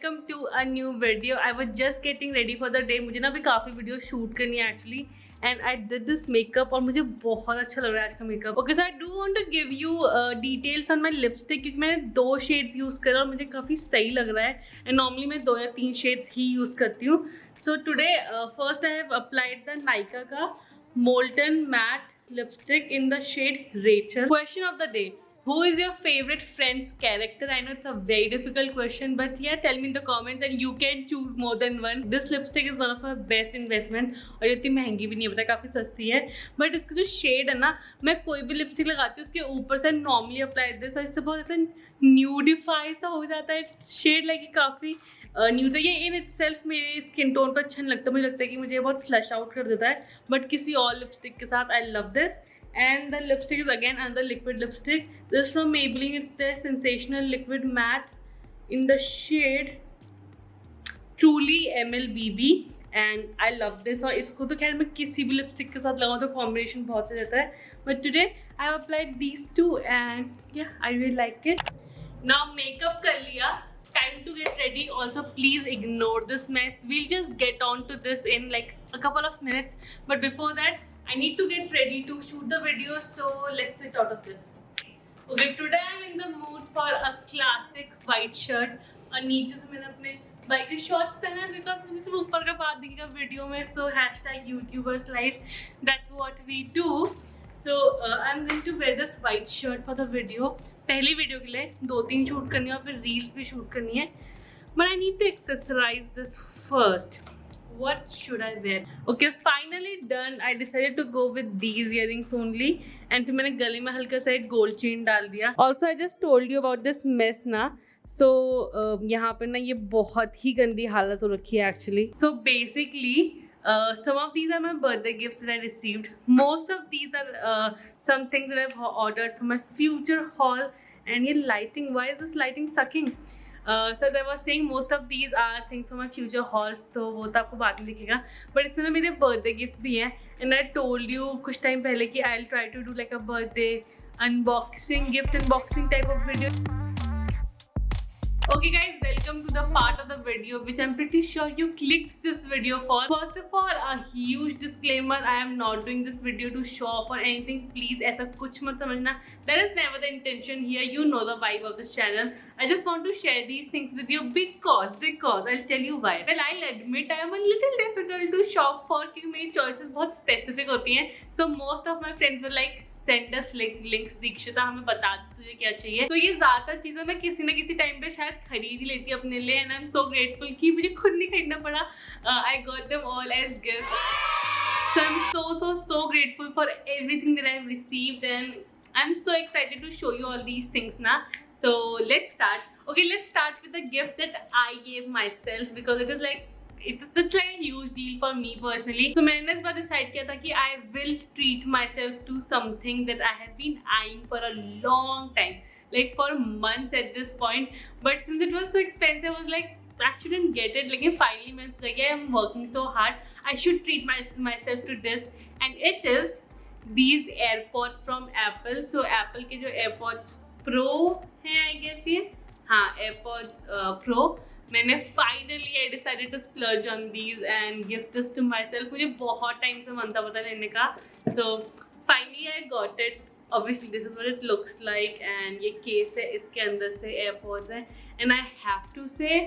Welcome to a new video. I was just getting ready for the day. मुझे ना अभी काफ़ी video shoot करनी है actually, and I did this makeup और मुझे बहुत अच्छा लग रहा है आज का makeup. Okay, so I do want to give you details on my lipstick, क्योंकि मैंने 2 शेड्स यूज़ करा और मुझे काफ़ी सही लग रहा है. एंड नॉर्मली मैं 2 या 3 शेड्स ही यूज़ करती हूँ. So today first I have applied the Nykaa का molten matte lipstick in the shade Rachel. Question of the day: who is your favorite Friends character? I know it's a very difficult question, but yeah, tell me in the comments and you can choose more than one. This lipstick is one of our best investment और इतनी महंगी भी नहीं है, पता है, काफ़ी सस्ती है. बट इसका जो शेड है ना, मैं कोई भी लिपस्टिक लगाती हूँ उसके ऊपर से नॉर्मली अप्लाई दिस और इससे बहुत ऐसा न्यूडिफाई सा हो जाता है शेड. लाइक काफ़ी न्यूड है ये. इन इटसेल्फ मेरे स्किन टोन पर अच्छा नहीं लगता. मुझे लगता है कि मुझे बहुत फ्लश आउट कर देता है, बट किसी और लिपस्टिक के साथ आई love this. And the lipstick is again another liquid lipstick. This is from Maybelline. It's the sensational liquid matte in the shade Truly MLBB, and I love this. और इसको तो खैर मैं किसी भी लिपस्टिक के साथ लगाऊँ तो कॉम्बिनेशन बहुत से रहता है. But today I have applied these two and yeah, I really like it. Now makeup कर लिया. Time to get ready. Also please ignore this mess. We'll just get on to this in like a couple of minutes. But before that, I need to get ready to shoot the video, so let's get out of this. Okay, today I'm in the mood for a classic white shirt. और नीचे से मैंने अपने bike के shorts पहने हैं because मुझे सिर्फ ऊपर का पार्ट दिखेगा वीडियो में. सो #YouTubers life, that's what we do. So I'm going to wear this white shirt for the video. पहली वीडियो के लिए 2-3 शूट करनी है और फिर रील्स भी शूट करनी है. But I need to accessorize this first. What should I wear? Okay, finally done. I decided to go with these earrings only. And फिर मैंने गले में हल्का सा एक गोल्ड चेन डाल दिया. Also, I just told you about this mess ना. So यहाँ पे ना ये बहुत ही गंदी हालत हो रखी है actually. So basically, some of these are my birthday gifts that I received. Most of these are some things that I've ordered for my future haul. And ये lighting, why is this lighting sucking? So I was saying most of these are things for my future hauls, तो वो तो आपको बाद में दिखेगा. But इसमें ना मेरे बर्थडे गिफ्ट्स भी हैं. एंड आई टोल्ड यू कुछ टाइम पहले कि I will try to do like a birthday unboxing, gift unboxing type of video. Okay guys, welcome to the part of the video which I'm pretty sure you clicked this video for. First of all, a huge disclaimer, I am not doing this video to show off or anything. Please ऐसा कुछ मत समझना. That is never the intention here. You know the vibe of this channel. I just want to share these things with you because I'll tell you why. Well, I'll admit I am a little difficult to shop for क्योंकि मेरी choices बहुत specific होती हैं. So most of my friends were like, send us links Dikshita, हमें बता दे तुझे क्या चाहिए. तो ये ज़्यादातर चीज़ें मैं किसी ना किसी टाइम पे शायद खरीद ही लेती अपने लिए. And I am so grateful कि मुझे खुद नहीं खरीदना पड़ा. I got them all as gift. So I am so grateful for everything that I have received, and I'm so excited to show you all these things now. So let's start. Okay, let's start with the gift that I gave myself because it is like it's such like a huge deal for me personally. So मैंने इस बार decide किया था कि I will treat myself to something that I have been eyeing for a long time, like for months at this point. But since it was so expensive, I was like, I shouldn't get it. लेकिन finally मैं सोचा कि I'm working so hard, I should treat myself to this, and it is these AirPods from Apple. So Apple के जो AirPods Pro हैं, I guess ये, हाँ, AirPods Pro. मैंने finally I decided to splurge on these and gift this to myself. मुझे बहुत time से मन था पता लेने का. So finally I got it. Obviously this is what it looks like. And ये केस है, इसके अंदर से एयरपॉड्स है. And I have to say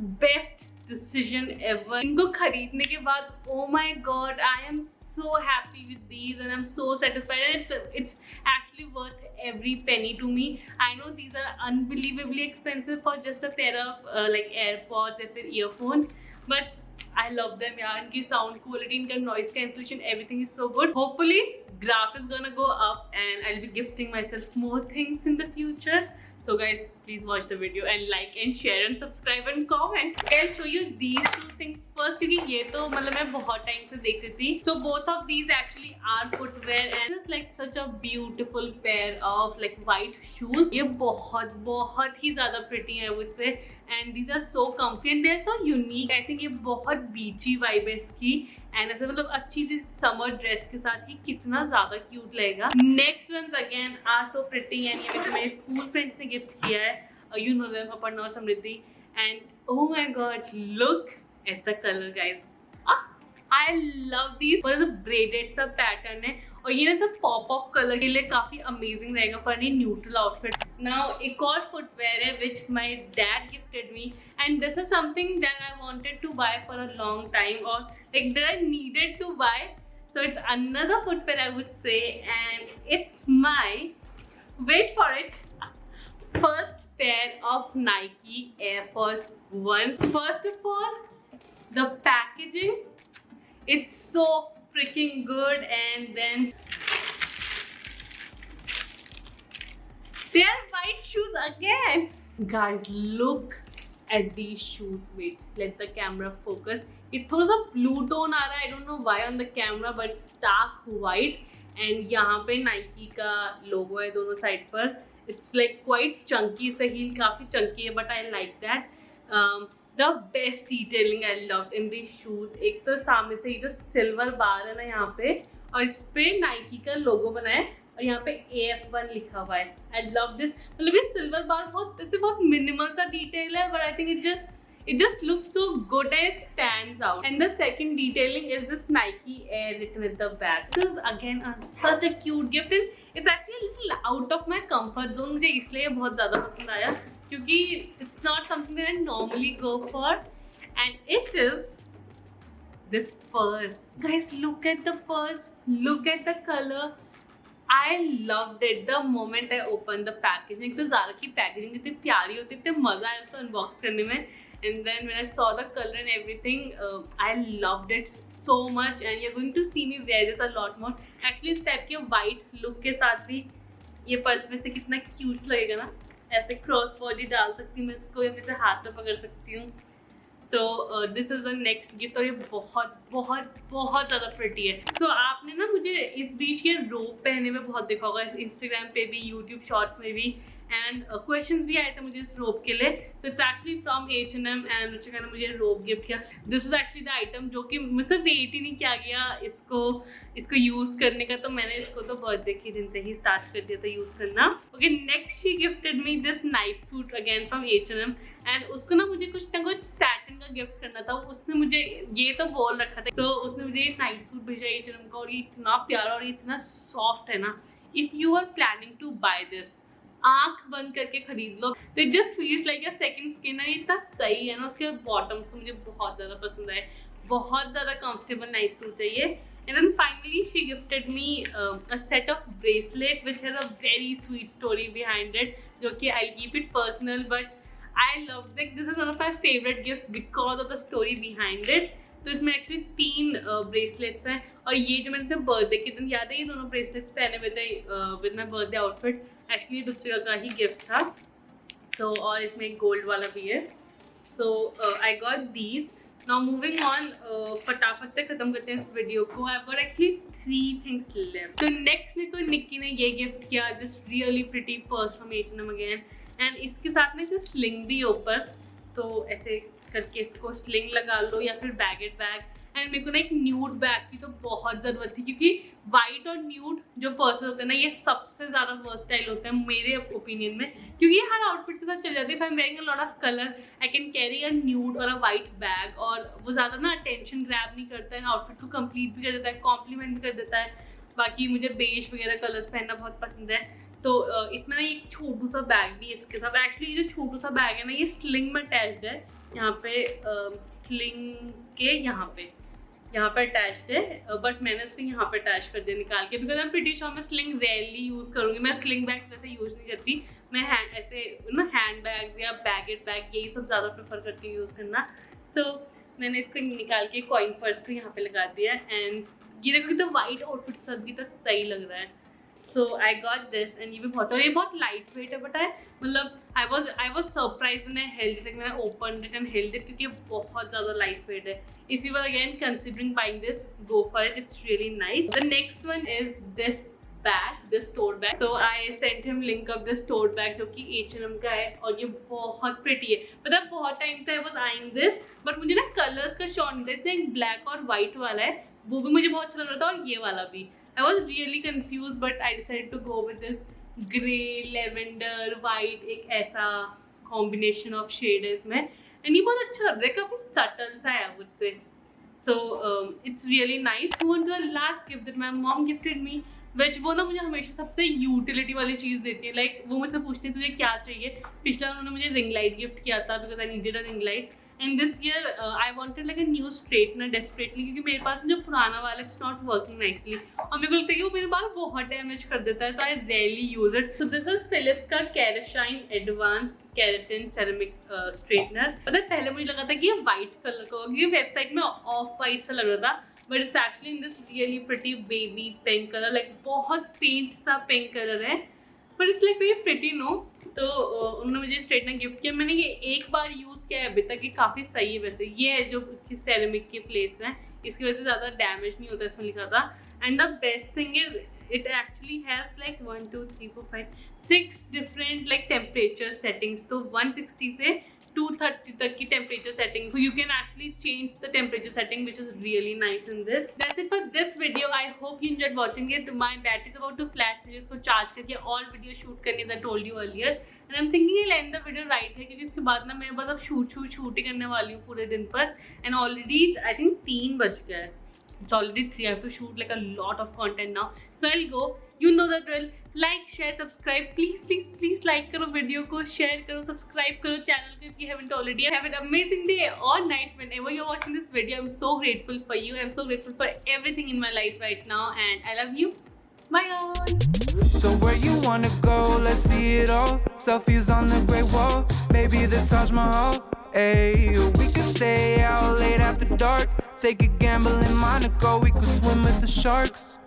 best decision ever. इनको खरीदने के बाद oh my god, I am so happy with these and I'm so satisfied, and it's actually worth every penny to me. I know these are unbelievably expensive for just a pair of like AirPods or फिर earphones, but I love them यार. इनकी sound quality, इनका noise cancellation, everything is so good. Hopefully graph is gonna go up and I'll be gifting myself more things in the future. So guys, please watch the video and like and share and subscribe and comment. I'll show you these 2 things first क्योंकि ये तो मतलब मैं बहुत time से देख रही थी. So both of these actually are footwear and it's like such a beautiful pair of like white shoes. ये बहुत ही ज़्यादा pretty है I would say, and these are so comfy and they're so unique. I think ये बहुत beachy vibe है इसकी. And ऐसे मतलब अच्छी सी समर ड्रेस के साथ ही कितना ज़्यादा क्यूट लगेगा. Next ones again are so pretty, and ये मेरे स्कूल फ्रेंड्स ने गिफ्ट किया है. यू नो देम, अपर्णा और समृद्धि. and oh my god, look at the color guys. I love these. और जो braided सा pattern है और ये ना सब pop of color के लिए काफी amazing रहेगा for any neutral outfit. Now एक और footwear है which my dad gifted me, and this is something that I wanted to buy for a long time, or like that I needed to buy. So it's another footwear I would say, and it's my, wait for it, first pair of Nike Air Force One. First of all, the packaging, it's so freaking good, and then they are white shoes again. Guys, look at these shoes. Wait, let the camera focus. ये थोड़ा सा blue tone आ रहा है. I don't know why on the camera, but stark white. And यहाँ पे Nike का logo है दोनों side पर. It's like quite chunky. सा heel काफी chunky है, but I like that. The best detailing I loved in these shoes. एक तो सामने से ये जो सिल्वर बार है ना यहाँ पे, और इस पे नाइकी का लोगो बना है और यहाँ पे AF1 लिखा हुआ है. I love this. मतलब ये सिल्वर बार बहुत मिनिमल सा डिटेल है, but I think it just looks so good and it stands out. And the second detailing is this Nike Air written at the back. This is again such a cute gift, and it's actually a little out of my comfort zone. मुझे इसलिए बहुत ज़्यादा पसंद आया क्योंकि it's not something that I normally go for, and it is this purse. Guys, look at the purse, look at the color. I loved it the moment I opened the packaging. एक तो ज़ारा की packaging इतनी प्यारी होती है, इतने मज़ा आया उसको अनबॉक्स करने में. And then when I saw the color and everything, I loved it so much, and you're going to see me wear this a lot more. Actually इस टाइप के white look के साथ भी ये पर्स में से कितना cute लगेगा ना. ऐसे क्रॉस बॉडी डाल सकती हूँ मैं इसको, या फिर हाथ में पकड़ सकती हूँ. सो this is the next gift, और ये बहुत बहुत बहुत ज़्यादा प्रिटी है. सो आपने ना मुझे इस बीच ये रोब पहने में बहुत देखा होगा, इंस्टाग्राम पे भी, यूट्यूब शॉर्ट्स में भी, एंड क्वेश्चंस भी आए थे मुझे इस रोब के लिए. तो it's actually from H&M, and Ruchika ने मुझे रोब गिफ्ट किया. This is actually the item जो कि मुझसे वेट ही नहीं किया गया इसको यूज़ करने का. तो मैंने इसको तो बर्थडे के दिन से ही स्टार्ट कर दिया था यूज़ करना. Okay, next she gifted me this night suit again from H&M, and उसको ना मुझे कुछ ना कुछ सैटिन का गिफ्ट करना था. उसने मुझे ये तो बोल रखा था, तो उसने मुझे ये नाइट सूट भेजा H&M का, और ये इतना प्यारा और इतना सॉफ्ट है ना. If you are planning to buy this, आंख बंद करके खरीद लो. तो it just feels like your second skin. है इतना सही है ना. उसके बॉटम से मुझे बहुत ज़्यादा पसंद आए, बहुत ज़्यादा कंफर्टेबल नाइट सूट चाहिए. And then finally she gifted me a set of bracelet which has a very sweet story behind it, जो कि I keep it personal, but I love this is one of my favourite gift because of the story behind it. तो इसमें actually 3 bracelets हैं, और ये जो मैंने birthday के दिन, याद है ये दोनों ब्रेसलेट्स पहने हुए थे with my birthday outfit. Actually Ruchika का ही गिफ्ट था. तो और इसमें एक गोल्ड वाला भी है. So I got these. Now moving on, फटाफट से खत्म करते हैं इस वीडियो को. I got actually 3 things left. तो नेक्स्ट में तो निक्की ने ये गिफ्ट किया, this really pretty purse from H&M again, and इसके साथ में जो स्लिंग भी ऊपर, तो ऐसे करके इसको स्लिंग लगा लो या फिर बैगेट बैग. एंड मेरे को ना एक न्यूड बैग की तो बहुत ज़रूरत थी, क्योंकि वाइट और न्यूड जो पर्स होते हैं ना, ये सबसे ज़्यादा वर्सटाइल होते हैं मेरे ओपिनियन में, क्योंकि ये हर आउटफिट के साथ चल जाती है. If I am wearing a lot of colour, I can carry a nude और अ वाइट बैग, और वो ज़्यादा ना अटेंशन ग्रैब नहीं करता है, आउटफिट को कंप्लीट भी कर देता है, कॉम्प्लीमेंट भी कर देता है. बाकी मुझे बेज वगैरह कलर्स पहनना बहुत पसंद है. तो इसमें ना एक छोटू सा बैग भी है इसके साथ. एक्चुअली ये जो छोटू सा बैग है ना, ये स्लिंग में अटैच्ड है. यहाँ पे स्लिंग के यहाँ पे अटैच्ड है, बट मैंने इसको यहाँ पे अटैच कर दिया निकाल के, because I am pretty sure मैं स्लिंग रेयरली यूज़ करूँगी. मैं स्लिंग बैग वैसे यूज़ नहीं करती. मैं ऐसे ना हैंड बैग या बैगेट बैग यही सब ज़्यादा प्रेफर करती हूँ यूज़ करना. तो मैंने इसको निकाल के कॉइन पर्स को यहाँ पे लगा दिया, एंड ये देखो तो वाइट आउटफिट के साथ भी तो सही लग रहा है. So I got this, and ये भी बहुत, और ये बहुत लाइट वेट है. बट मतलब आई वॉज सरप्राइज मैंने हेल्ड इट, मैंने open it and held it, क्योंकि बहुत ज़्यादा लाइट वेट है. If you are again considering buying this, go for it, it's really nice. The next one is this bag, this tote bag. So I sent him link of this tote bag, जो कि H&M का है, और ये बहुत pretty है. मतलब बहुत टाइम से I was eyeing this, but मुझे ना कलर्स का शॉर्ट नहीं था. इसमें एक ब्लैक और वाइट वाला है, वो भी मुझे बहुत अच्छा लग रहा था, और ये वाला भी. I was really confused, but I decided to go with this grey, lavender, white, एक ऐसा combination of shade है इसमें. एंड ये बहुत अच्छा लग रहा है, काफी सटल सा है I would say. So it's really nice. Move on to the last gift that my mom gifted me, which वो ना मुझे हमेशा सबसे यूटिलिटी वाली चीज़ देती है. लाइक वो मुझसे पूछती है तुझे क्या चाहिए. पिछला उन्होंने मुझे रिंग लाइट गिफ्ट किया था because I needed a ring light. And this year I wanted like a new straightener desperately, क्योंकि मेरे पास जो पुराना वाला इट्स नॉट वर्किंग नाइसली और मेरे को लगता है कि वो मेरे बाल बहुत डैमेज कर देता है. तो I rarely use it. So this is Philips का KeraShine advanced keratin ceramic straightener. पता है पहले मुझे लगा था कि ये व्हाइट कलर का होगा क्योंकि वेबसाइट में ऑफ वाइट सा लग रहा था, but it's actually in this really pretty baby pink colour. Like बहुत फेंट सा पिंक कलर है, but it's like very pretty no. तो उन्होंने मुझे स्ट्रेटनर गिफ्ट किया. मैंने ये एक बार यूज़ किया है अभी तक, ये काफ़ी सही है. वैसे ये है जो इसकी सेरेमिक के प्लेट्स हैं, इसकी वजह से ज़्यादा डैमेज नहीं होता, इसमें लिखा था. And the best thing is it actually has like 1 2 3 4 5 6 different like temperature settings. तो 160 से 230 तक की temperature setting, so you can actually change the temperature setting, which is really nice in this. That's it for this video. I hope you enjoyed watching it. My battery is about to flash, मुझे इसको charge करके और video shoot करने that I told you earlier, and I'm thinking I'll end the video right है क्योंकि इसके बाद ना मैं बस अब शूट ही करने वाली हूँ पूरे दिन पर. And already I think 3 बज गया है. It's already 3. I have to shoot like a lot of content now. So I'll go. You know the drill. Like, share, subscribe. Please like करो वीडियो को, share करो, subscribe करो channel को if you haven't already. Have an amazing day or night whenever you're watching this video. I'm so grateful for you. I'm so grateful for everything in my life right now, and I love you. Bye guys. So where you wanna go? Let's see it all. Selfies on the Great Wall, maybe the Taj Mahal. Hey, we could stay out late after dark. Take a gamble in Monaco. We could swim with the sharks.